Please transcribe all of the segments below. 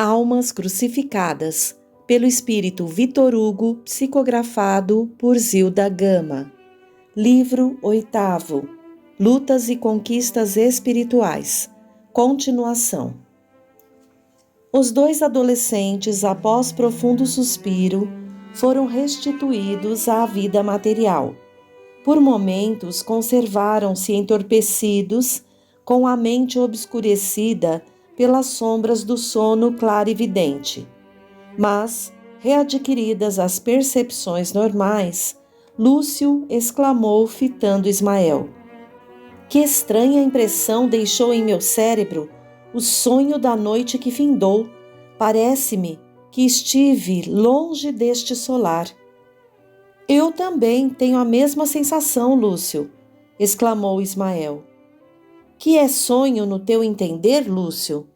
Almas Crucificadas, pelo espírito Vitor Hugo, psicografado por Zilda Gama. Livro 8º, Lutas e Conquistas Espirituais. Continuação. Os dois adolescentes, após profundo suspiro, foram restituídos à vida material. Por momentos conservaram-se entorpecidos, com a mente obscurecida pelas sombras do sono clarividente. Mas, readquiridas as percepções normais, Lúcio exclamou fitando Ismael: "Que estranha impressão deixou em meu cérebro o sonho da noite que findou. Parece-me que estive longe deste solar." "Eu também tenho a mesma sensação, Lúcio", exclamou Ismael. "Que é sonho no teu entender, Lúcio?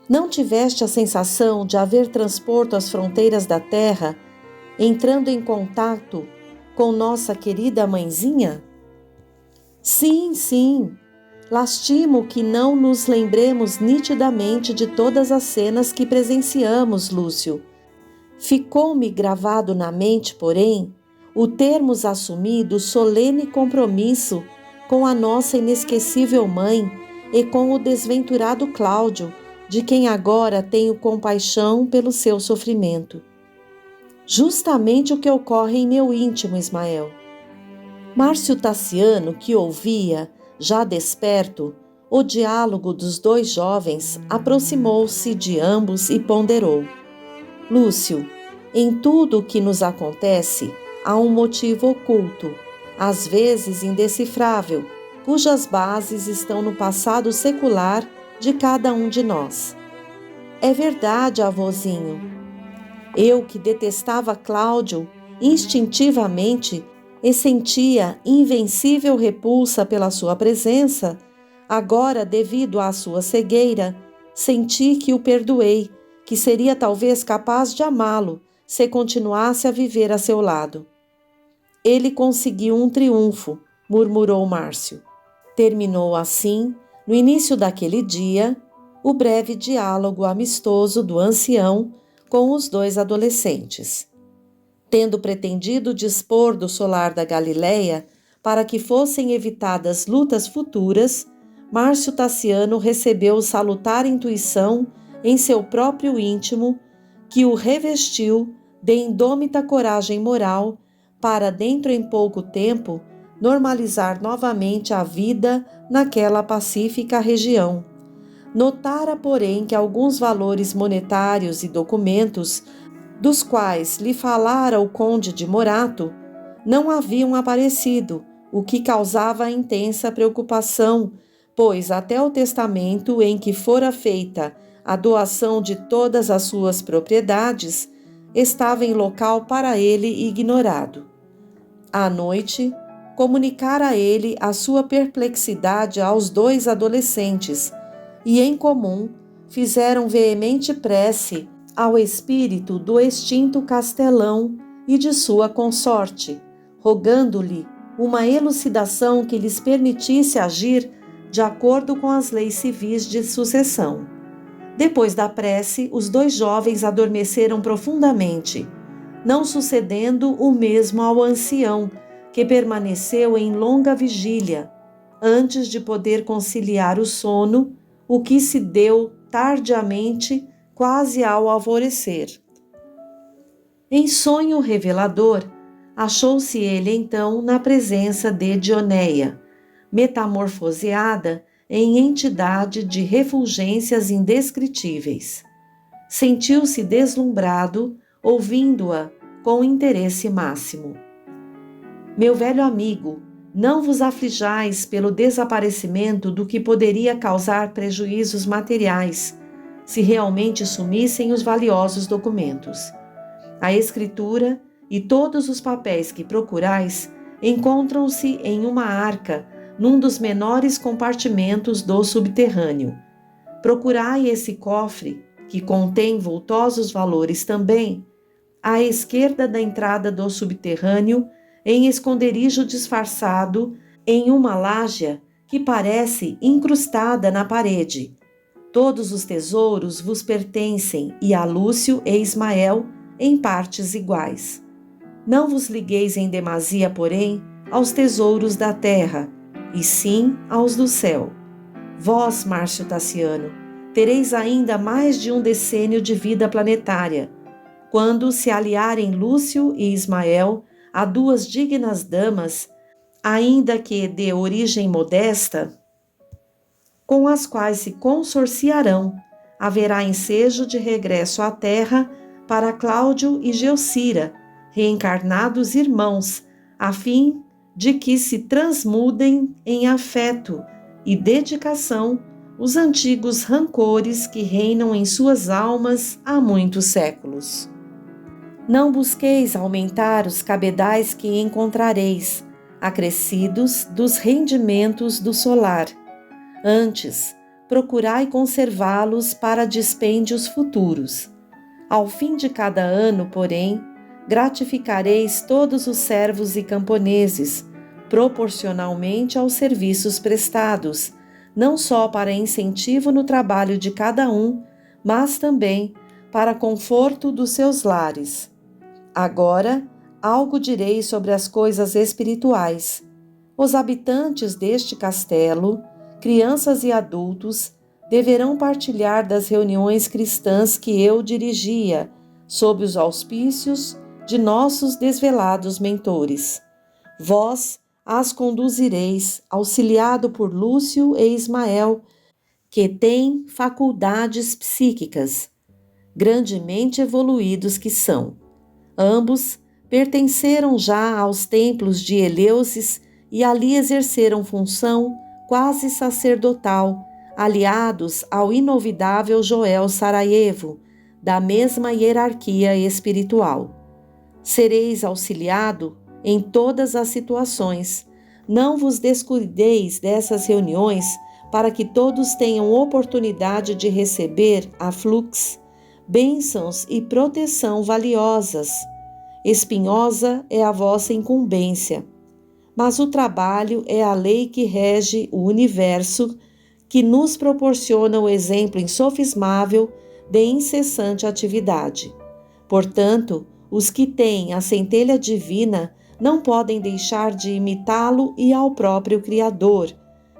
Não tiveste a sensação de haver transporto as fronteiras da terra, entrando em contato com nossa querida mãezinha?" Sim. Lastimo que não nos lembremos nitidamente de todas as cenas que presenciamos, Lúcio. Ficou-me gravado na mente, porém, o termos assumido solene compromisso com a nossa inesquecível mãe e com o desventurado Cláudio, de quem agora tenho compaixão pelo seu sofrimento. Justamente o que ocorre em meu íntimo, Ismael. Márcio Tassiano, que ouvia, já desperto, o diálogo dos dois jovens, aproximou-se de ambos e ponderou: "Lúcio, em tudo o que nos acontece, há um motivo oculto, às vezes indecifrável, cujas bases estão no passado secular de cada um de nós." "É verdade, avôzinho. Eu, que detestava Cláudio instintivamente e sentia invencível repulsa pela sua presença, agora, devido à sua cegueira, senti que o perdoei, que seria talvez capaz de amá-lo se continuasse a viver a seu lado." "Ele conseguiu um triunfo", murmurou Márcio. Terminou assim, no início daquele dia, o breve diálogo amistoso do ancião com os dois adolescentes. Tendo pretendido dispor do solar da Galileia para que fossem evitadas lutas futuras, Márcio Tassiano recebeu salutar intuição em seu próprio íntimo, que o revestiu de indômita coragem moral para, dentro em pouco tempo, normalizar novamente a vida naquela pacífica região. Notara, porém, que alguns valores monetários e documentos, dos quais lhe falara o conde de Morato, não haviam aparecido, o que causava intensa preocupação, pois até o testamento em que fora feita a doação de todas as suas propriedades estava em local para ele ignorado. À noite, comunicara ele a sua perplexidade aos dois adolescentes e, em comum, fizeram veemente prece ao espírito do extinto Castelão e de sua consorte, rogando-lhe uma elucidação que lhes permitisse agir de acordo com as leis civis de sucessão. Depois da prece, os dois jovens adormeceram profundamente, não sucedendo o mesmo ao ancião, que permaneceu em longa vigília, antes de poder conciliar o sono, o que se deu tardiamente, quase ao alvorecer. Em sonho revelador, achou-se ele então na presença de Dioneia, metamorfoseada em entidade de refulgências indescritíveis. Sentiu-se deslumbrado, ouvindo-a com interesse máximo. "Meu velho amigo, não vos aflijais pelo desaparecimento do que poderia causar prejuízos materiais, se realmente sumissem os valiosos documentos. A escritura e todos os papéis que procurais encontram-se em uma arca, num dos menores compartimentos do subterrâneo. Procurai esse cofre, que contém vultosos valores também, à esquerda da entrada do subterrâneo, em esconderijo disfarçado em uma lájea que parece incrustada na parede. Todos os tesouros vos pertencem, e a Lúcio e Ismael em partes iguais. Não vos ligueis em demasia, porém, aos tesouros da terra, e sim aos do céu. Vós, Márcio Tassiano, tereis ainda mais de um decênio de vida planetária, quando se aliarem Lúcio e Ismael a duas dignas damas, ainda que de origem modesta, com as quais se consorciarão, haverá ensejo de regresso à terra para Cláudio e Geocira, reencarnados irmãos, a fim de que se transmudem em afeto e dedicação os antigos rancores que reinam em suas almas há muitos séculos. Não busqueis aumentar os cabedais que encontrareis, acrescidos dos rendimentos do solar. Antes, procurai conservá-los para dispêndios futuros. Ao fim de cada ano, porém, gratificareis todos os servos e camponeses, proporcionalmente aos serviços prestados, não só para incentivo no trabalho de cada um, mas também para conforto dos seus lares. Agora, algo direi sobre as coisas espirituais. Os habitantes deste castelo, crianças e adultos, deverão partilhar das reuniões cristãs que eu dirigia, sob os auspícios de nossos desvelados mentores. Vós as conduzireis, auxiliado por Lúcio e Ismael, que têm faculdades psíquicas, grandemente evoluídos que são. Ambos pertenceram já aos templos de Eleusis e ali exerceram função quase sacerdotal, aliados ao inovidável Joel Sarajevo, da mesma hierarquia espiritual. Sereis auxiliado em todas as situações. Não vos descuideis dessas reuniões para que todos tenham oportunidade de receber a flux, bênçãos e proteção valiosas. Espinhosa é a vossa incumbência, mas o trabalho é a lei que rege o universo, que nos proporciona o exemplo insofismável de incessante atividade. Portanto, os que têm a centelha divina não podem deixar de imitá-lo e ao próprio Criador,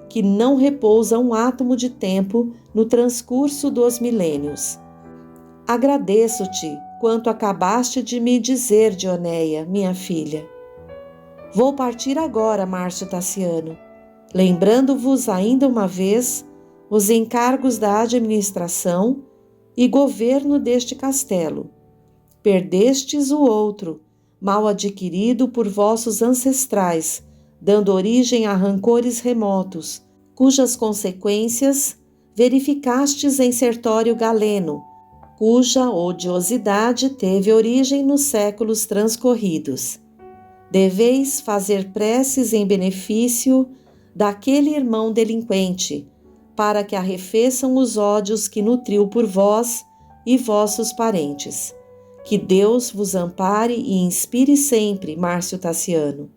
que não repousa um átomo de tempo no transcurso dos milênios. Agradeço-te quanto acabaste de me dizer, Dioneia, minha filha. Vou partir agora, Márcio Tassiano, lembrando-vos ainda uma vez os encargos da administração e governo deste castelo. Perdestes o outro, mal adquirido por vossos ancestrais, dando origem a rancores remotos, cujas consequências verificastes em Sertório Galeno, cuja odiosidade teve origem nos séculos transcorridos. Deveis fazer preces em benefício daquele irmão delinquente, para que arrefeçam os ódios que nutriu por vós e vossos parentes. Que Deus vos ampare e inspire sempre, Márcio Tassiano.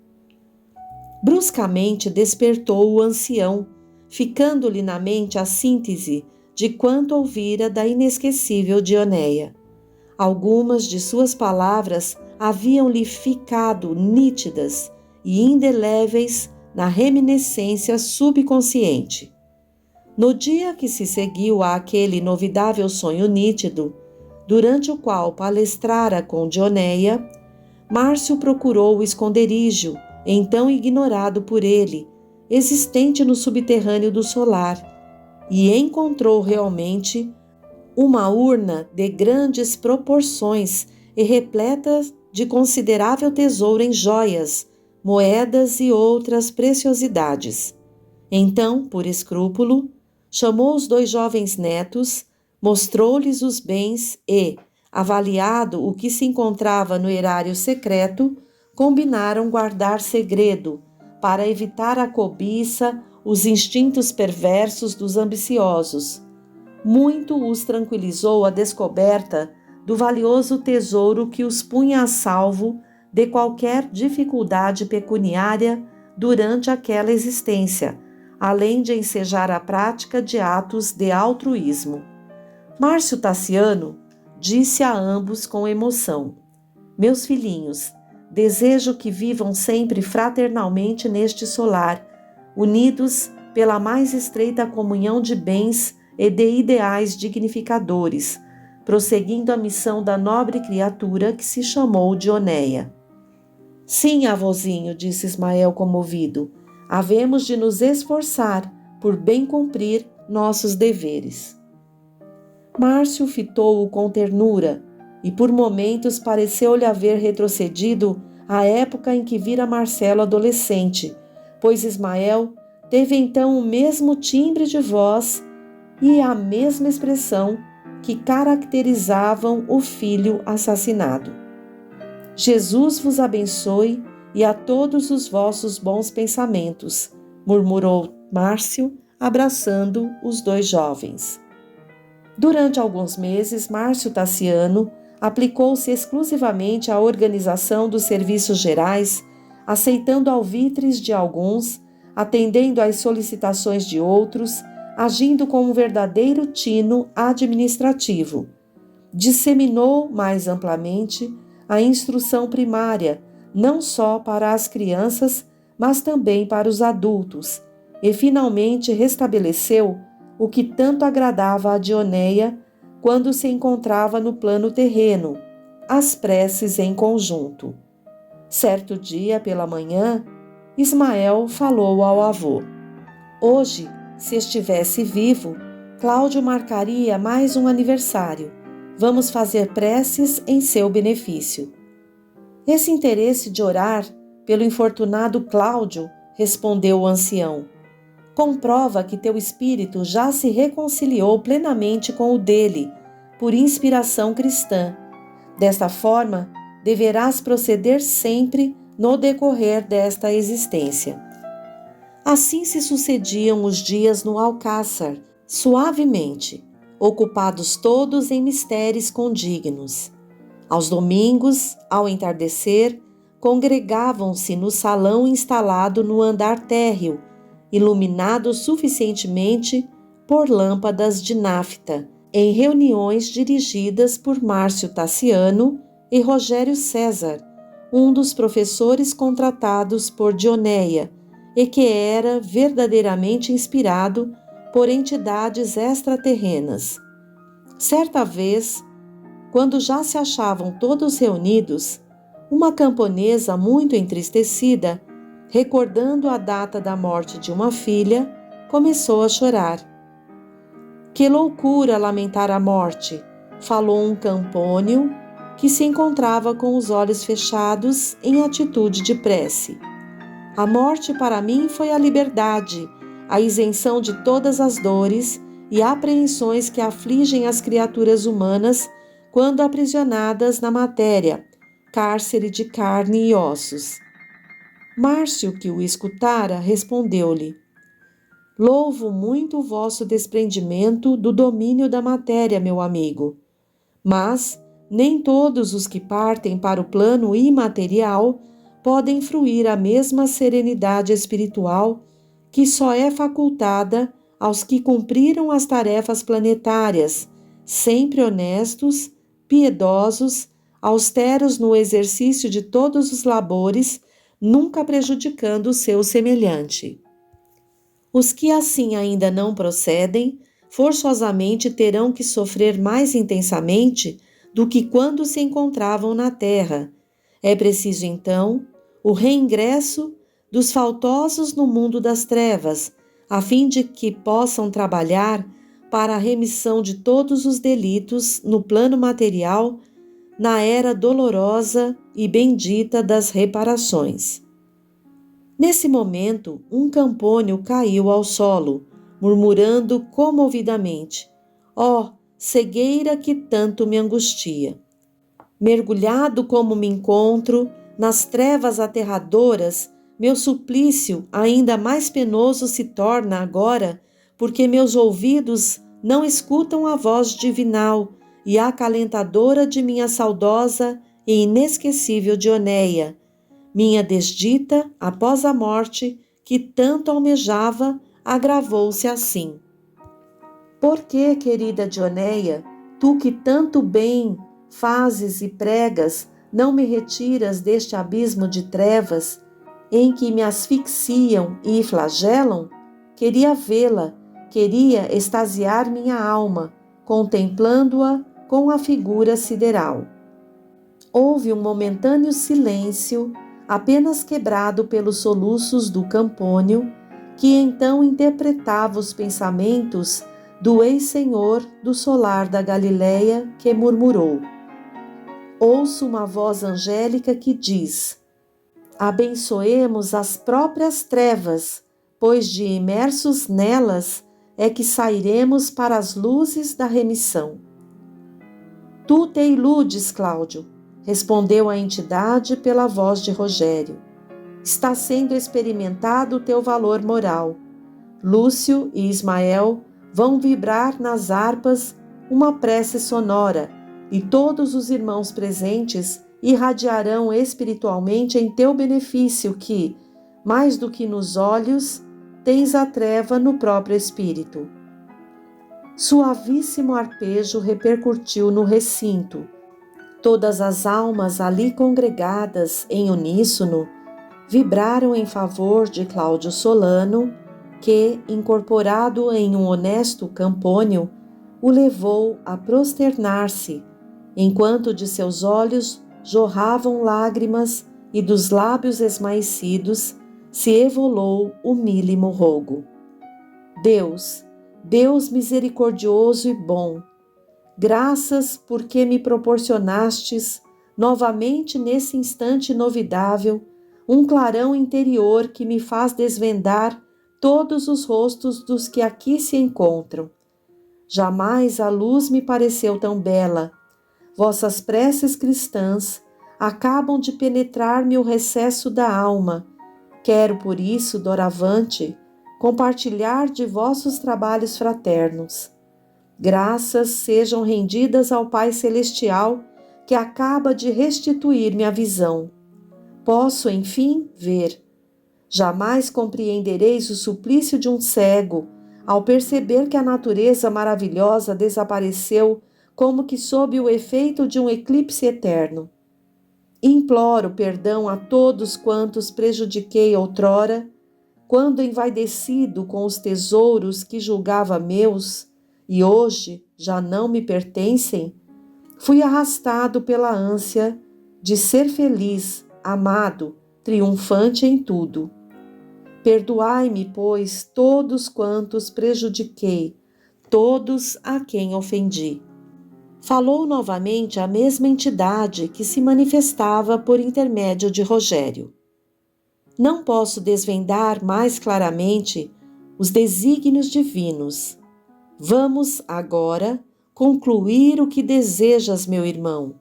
Bruscamente despertou o ancião, ficando-lhe na mente a síntese de quanto ouvira da inesquecível Dioneia. Algumas de suas palavras haviam-lhe ficado nítidas e indeléveis na reminiscência subconsciente. No dia que se seguiu àquele inovidável sonho nítido, durante o qual palestrara com Dioneia, Márcio procurou o esconderijo, então ignorado por ele, existente no subterrâneo do solar, e encontrou realmente uma urna de grandes proporções e repleta de considerável tesouro em joias, moedas e outras preciosidades. Então, por escrúpulo, chamou os 2 jovens netos, mostrou-lhes os bens e, avaliado o que se encontrava no erário secreto, combinaram guardar segredo, para evitar a cobiça, os instintos perversos dos ambiciosos. Muito os tranquilizou a descoberta do valioso tesouro que os punha a salvo de qualquer dificuldade pecuniária durante aquela existência, além de ensejar a prática de atos de altruísmo. Márcio Tassiano disse a ambos com emoção: meus filhinhos, desejo que vivam sempre fraternalmente neste solar, unidos pela mais estreita comunhão de bens e de ideais dignificadores, prosseguindo a missão da nobre criatura que se chamou Dioneia. Sim, avôzinho, disse Ismael comovido, havemos de nos esforçar por bem cumprir nossos deveres. Márcio fitou-o com ternura e por momentos pareceu-lhe haver retrocedido à época em que vira Marcelo adolescente, pois Ismael teve então o mesmo timbre de voz e a mesma expressão que caracterizavam o filho assassinado. Jesus vos abençoe e a todos os vossos bons pensamentos, murmurou Márcio, abraçando os dois jovens. Durante alguns meses, Márcio Tassiano aplicou-se exclusivamente à organização dos serviços gerais, aceitando alvitres de alguns, atendendo às solicitações de outros, agindo com um verdadeiro tino administrativo. Disseminou mais amplamente a instrução primária, não só para as crianças, mas também para os adultos, e finalmente restabeleceu o que tanto agradava a Dioneia quando se encontrava no plano terreno, as preces em conjunto. Certo dia, pela manhã, Ismael falou ao avô: hoje, se estivesse vivo, Cláudio marcaria mais um aniversário. Vamos fazer preces em seu benefício. Esse interesse de orar pelo infortunado Cláudio, respondeu o ancião, comprova que teu espírito já se reconciliou plenamente com o dele, por inspiração cristã. Desta forma, deverás proceder sempre no decorrer desta existência. Assim se sucediam os dias no Alcázar, suavemente, ocupados todos em mistérios condignos. Aos domingos, ao entardecer, congregavam-se no salão instalado no andar térreo, iluminado suficientemente por lâmpadas de nafta, em reuniões dirigidas por Márcio Tassiano e Rogério César, um dos professores contratados por Dioneia, e que era verdadeiramente inspirado por entidades extraterrenas. Certa vez, quando já se achavam todos reunidos, uma camponesa muito entristecida, recordando a data da morte de uma filha, começou a chorar. Que loucura lamentar a morte, falou um campônio que se encontrava com os olhos fechados em atitude de prece. A morte para mim foi a liberdade, a isenção de todas as dores e apreensões que afligem as criaturas humanas quando aprisionadas na matéria, cárcere de carne e ossos. Márcio, que o escutara, respondeu-lhe: louvo muito o vosso desprendimento do domínio da matéria, meu amigo. Mas nem todos os que partem para o plano imaterial podem fruir a mesma serenidade espiritual que só é facultada aos que cumpriram as tarefas planetárias, sempre honestos, piedosos, austeros no exercício de todos os labores, nunca prejudicando o seu semelhante. Os que assim ainda não procedem, forçosamente terão que sofrer mais intensamente do que quando se encontravam na terra. É preciso, então, o reingresso dos faltosos no mundo das trevas, a fim de que possam trabalhar para a remissão de todos os delitos no plano material, na era dolorosa e bendita das reparações. Nesse momento, um campônio caiu ao solo, murmurando comovidamente: ó, cegueira que tanto me angustia! Mergulhado como me encontro nas trevas aterradoras, meu suplício ainda mais penoso se torna agora, porque meus ouvidos não escutam a voz divinal e acalentadora de minha saudosa e inesquecível Dioneia, minha desdita após a morte que tanto almejava agravou-se assim. Por que, querida Dioneia, tu que tanto bem fazes e pregas, não me retiras deste abismo de trevas em que me asfixiam e flagelam? Queria vê-la, queria extasiar minha alma, contemplando-a com a figura sideral. Houve um momentâneo silêncio, apenas quebrado pelos soluços do Campônio, que então interpretava os pensamentos do ex-senhor do solar da Galileia, que murmurou: ouço uma voz angélica que diz: abençoemos as próprias trevas, pois de imersos nelas é que sairemos para as luzes da remissão. Tu te iludes, Cláudio, respondeu a entidade pela voz de Rogério. Está sendo experimentado o teu valor moral. Lúcio e Ismael vão vibrar nas harpas uma prece sonora, e todos os irmãos presentes irradiarão espiritualmente em teu benefício que, mais do que nos olhos, tens a treva no próprio espírito. Suavíssimo arpejo repercutiu no recinto. Todas as almas ali congregadas em uníssono vibraram em favor de Cláudio Solano, que, incorporado em um honesto Campônio, o levou a prosternar-se, enquanto de seus olhos jorravam lágrimas e dos lábios esmaecidos se evolou humílimo rogo. Deus, Deus misericordioso e bom, graças porque me proporcionastes, novamente nesse instante inovidável, um clarão interior que me faz desvendar todos os rostos dos que aqui se encontram. Jamais a luz me pareceu tão bela. Vossas preces cristãs acabam de penetrar-me o recesso da alma. Quero, por isso, doravante, compartilhar de vossos trabalhos fraternos. Graças sejam rendidas ao Pai Celestial, que acaba de restituir-me a visão. Posso, enfim, ver. Jamais compreendereis o suplício de um cego, ao perceber que a natureza maravilhosa desapareceu como que sob o efeito de um eclipse eterno. Imploro perdão a todos quantos prejudiquei outrora, quando envaidecido com os tesouros que julgava meus e hoje já não me pertencem, fui arrastado pela ânsia de ser feliz, amado, triunfante em tudo. Perdoai-me, pois, todos quantos prejudiquei, todos a quem ofendi. Falou novamente a mesma entidade que se manifestava por intermédio de Rogério. Não posso desvendar mais claramente os desígnios divinos. Vamos, agora, concluir o que desejas, meu irmão.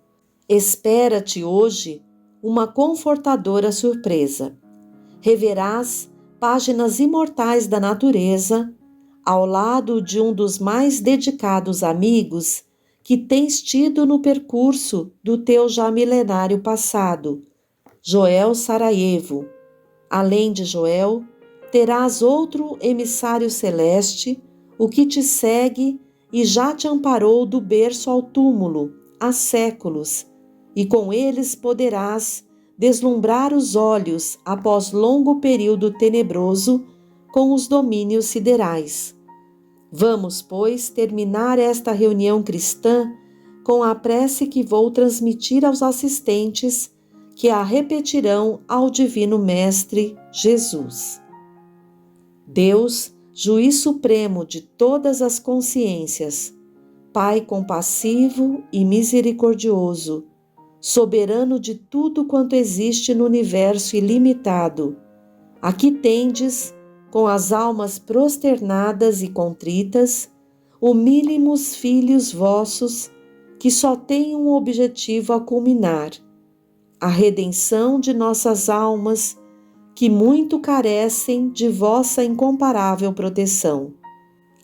Espera-te hoje uma confortadora surpresa. Reverás páginas imortais da natureza, ao lado de um dos mais dedicados amigos que tens tido no percurso do teu já milenário passado, Joel Sarajevo. Além de Joel, terás outro emissário celeste, o que te segue e já te amparou do berço ao túmulo, há séculos, e com eles poderás deslumbrar os olhos após longo período tenebroso com os domínios siderais. Vamos, pois, terminar esta reunião cristã com a prece que vou transmitir aos assistentes, que a repetirão ao Divino Mestre Jesus. Deus, Juiz Supremo de todas as consciências, Pai compassivo e misericordioso, soberano de tudo quanto existe no universo ilimitado, aqui tendes, com as almas prosternadas e contritas, humílimos filhos vossos, que só têm um objetivo a culminar, a redenção de nossas almas, que muito carecem de vossa incomparável proteção.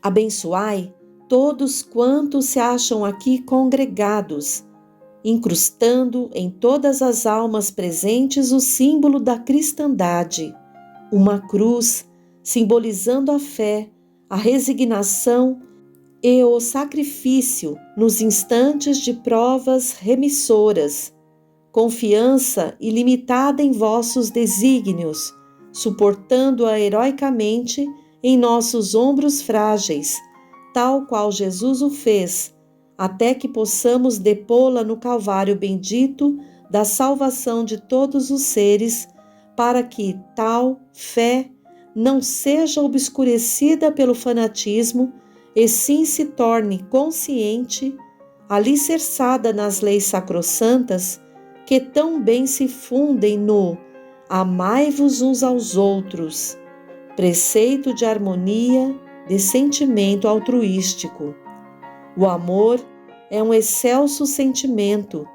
Abençoai todos quantos se acham aqui congregados, incrustando em todas as almas presentes o símbolo da cristandade, uma cruz, simbolizando a fé, a resignação e o sacrifício nos instantes de provas remissoras, confiança ilimitada em vossos desígnios, suportando-a heroicamente em nossos ombros frágeis, tal qual Jesus o fez, até que possamos depô-la no Calvário bendito da salvação de todos os seres, para que tal fé não seja obscurecida pelo fanatismo, e sim se torne consciente, alicerçada nas leis sacrossantas, que tão bem se fundem no amai-vos uns aos outros, preceito de harmonia, de sentimento altruístico. O amor é um excelso sentimento,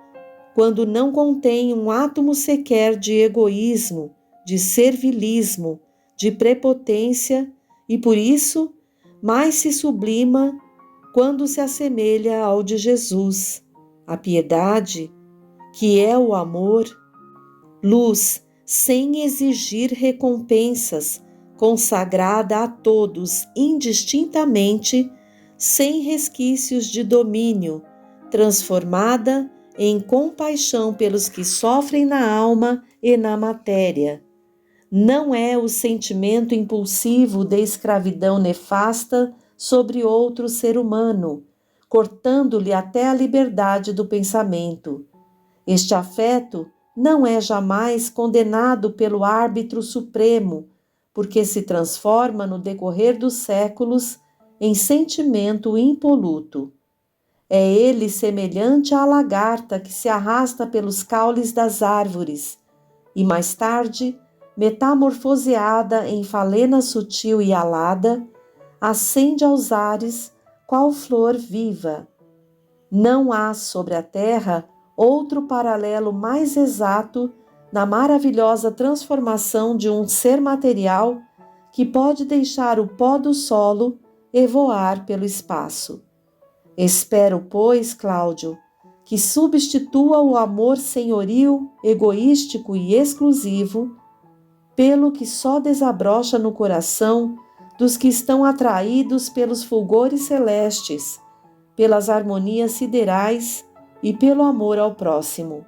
quando não contém um átomo sequer de egoísmo, de servilismo, de prepotência, e por isso mais se sublima quando se assemelha ao de Jesus. A piedade, que é o amor, luz sem exigir recompensas, consagrada a todos indistintamente, sem resquícios de domínio, transformada em compaixão pelos que sofrem na alma e na matéria. Não é o sentimento impulsivo de escravidão nefasta sobre outro ser humano, cortando-lhe até a liberdade do pensamento. Este afeto não é jamais condenado pelo árbitro supremo, porque se transforma no decorrer dos séculos em sentimento impoluto. É ele semelhante à lagarta que se arrasta pelos caules das árvores e mais tarde, metamorfoseada em falena sutil e alada, ascende aos ares qual flor viva. Não há sobre a terra outro paralelo mais exato na maravilhosa transformação de um ser material que pode deixar o pó do solo e voar pelo espaço. Espero, pois, Cláudio, que substitua o amor senhoril, egoístico e exclusivo pelo que só desabrocha no coração dos que estão atraídos pelos fulgores celestes, pelas harmonias siderais e pelo amor ao próximo.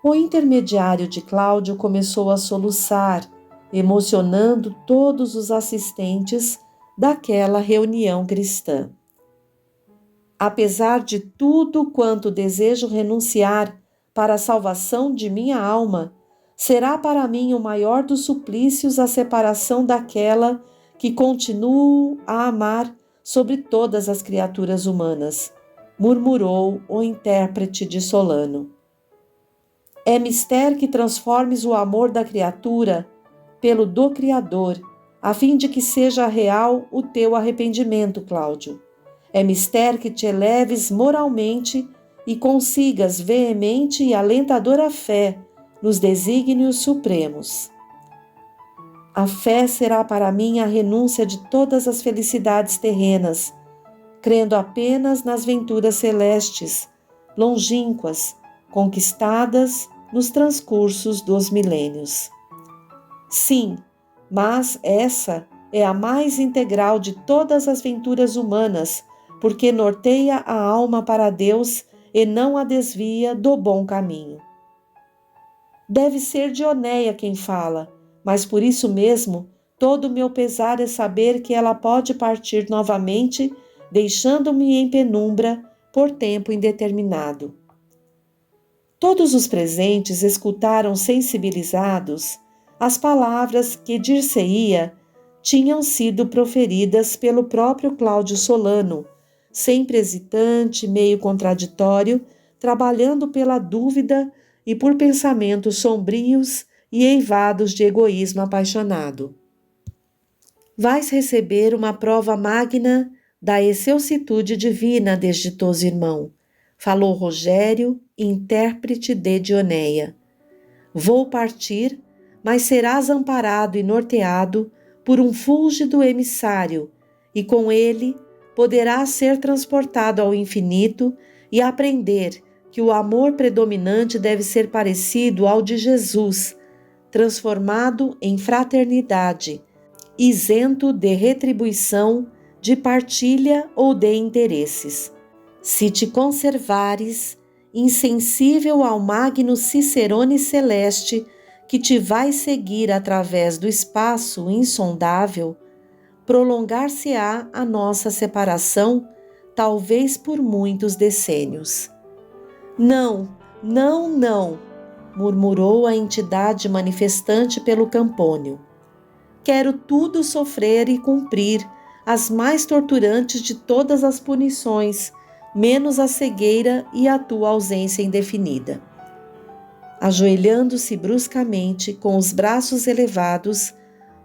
O intermediário de Cláudio começou a soluçar, emocionando todos os assistentes daquela reunião cristã. Apesar de tudo quanto desejo renunciar para a salvação de minha alma, será para mim o maior dos suplícios a separação daquela que continuo a amar sobre todas as criaturas humanas, murmurou o intérprete de Solano. É mister que transformes o amor da criatura pelo do Criador, a fim de que seja real o teu arrependimento, Cláudio. É mister que te eleves moralmente e consigas veemente e alentadora fé nos desígnios supremos. A fé será para mim a renúncia de todas as felicidades terrenas, crendo apenas nas venturas celestes, longínquas, conquistadas nos transcursos dos milênios. Sim, mas essa é a mais integral de todas as venturas humanas, porque norteia a alma para Deus e não a desvia do bom caminho. Deve ser Dioneia quem fala, mas por isso mesmo todo o meu pesar é saber que ela pode partir novamente, deixando-me em penumbra por tempo indeterminado. Todos os presentes escutaram sensibilizados as palavras que dir-se-ia tinham sido proferidas pelo próprio Cláudio Solano, sempre hesitante, meio contraditório, trabalhando pela dúvida e por pensamentos sombrios e eivados de egoísmo apaixonado. Vais receber uma prova magna da excelsitude divina, desditoso irmão, falou Rogério, intérprete de Dioneia. Vou partir, mas serás amparado e norteado por um fúlgido emissário, e com ele poderás ser transportado ao infinito e aprender que o amor predominante deve ser parecido ao de Jesus, transformado em fraternidade, isento de retribuição, de partilha ou de interesses. Se te conservares insensível ao magno Cicerone celeste que te vai seguir através do espaço insondável, prolongar-se-á a nossa separação, talvez por muitos decênios. Não, não, não, murmurou a entidade manifestante pelo Campônio. Quero tudo sofrer e cumprir, as mais torturantes de todas as punições, menos a cegueira e a tua ausência indefinida. Ajoelhando-se bruscamente, com os braços elevados,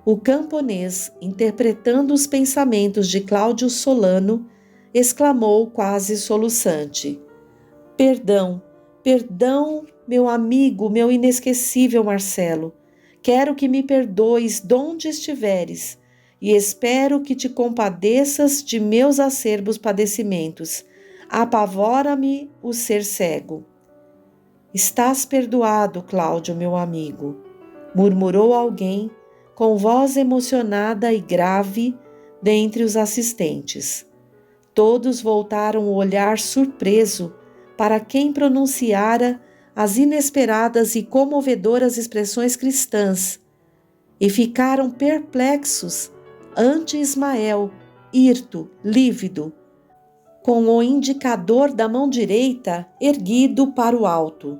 o camponês, interpretando os pensamentos de Cláudio Solano, exclamou quase soluçante: Perdão, perdão, meu amigo, meu inesquecível Marcelo. Quero que me perdoes donde estiveres e espero que te compadeças de meus acerbos padecimentos. Apavora-me o ser cego. Estás perdoado, Cláudio, meu amigo, murmurou alguém com voz emocionada e grave dentre os assistentes. Todos voltaram o olhar surpreso para quem pronunciara as inesperadas e comovedoras expressões cristãs e ficaram perplexos ante Ismael, hirto, lívido, com o indicador da mão direita erguido para o alto.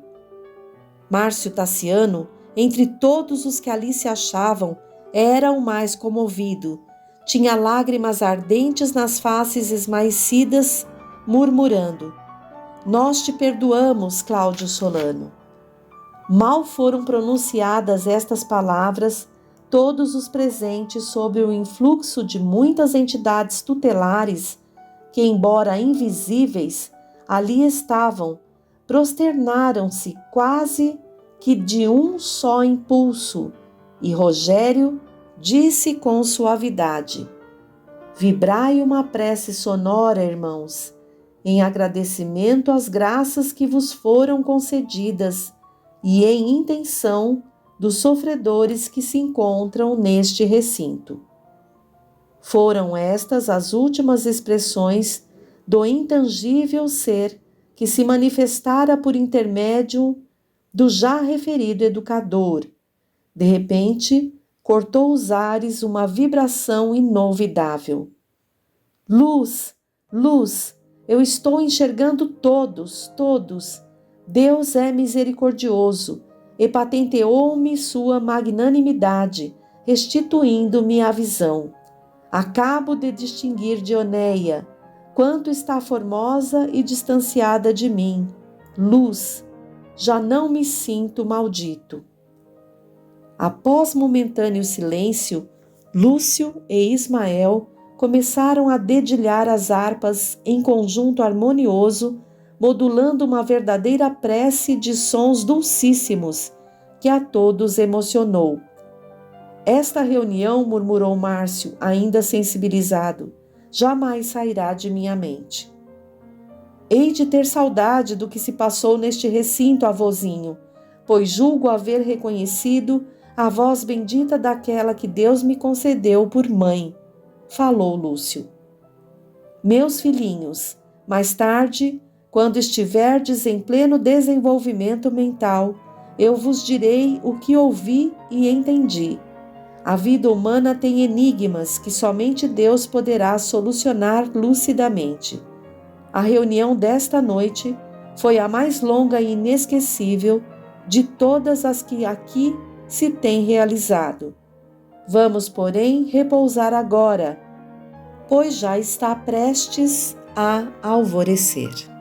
Márcio Tassiano, entre todos os que ali se achavam, era o mais comovido. Tinha lágrimas ardentes nas faces esmaecidas, murmurando: Nós te perdoamos, Cláudio Solano. Mal foram pronunciadas estas palavras, todos os presentes, sob o influxo de muitas entidades tutelares, que, embora invisíveis, ali estavam, prosternaram-se quase que de um só impulso, e Rogério disse com suavidade: Vibrai uma prece sonora, irmãos, em agradecimento às graças que vos foram concedidas e em intenção dos sofredores que se encontram neste recinto. Foram estas as últimas expressões do intangível ser que se manifestara por intermédio do já referido educador. De repente, cortou os ares uma vibração inovidável. Luz, luz, eu estou enxergando todos, todos. Deus é misericordioso e patenteou-me sua magnanimidade, restituindo-me a visão. Acabo de distinguir Dioneia, quanto está formosa e distanciada de mim. Luz, já não me sinto maldito. Após momentâneo silêncio, Lúcio e Ismael começaram a dedilhar as harpas em conjunto harmonioso, modulando uma verdadeira prece de sons dulcíssimos, que a todos emocionou. Esta reunião, murmurou Márcio, ainda sensibilizado, jamais sairá de minha mente. Hei de ter saudade do que se passou neste recinto, avôzinho, pois julgo haver reconhecido a voz bendita daquela que Deus me concedeu por mãe, falou Lúcio. Meus filhinhos, mais tarde, quando estiverdes em pleno desenvolvimento mental, eu vos direi o que ouvi e entendi. A vida humana tem enigmas que somente Deus poderá solucionar lucidamente. A reunião desta noite foi a mais longa e inesquecível de todas as que aqui se têm realizado. Vamos, porém, repousar agora, pois já está prestes a alvorecer.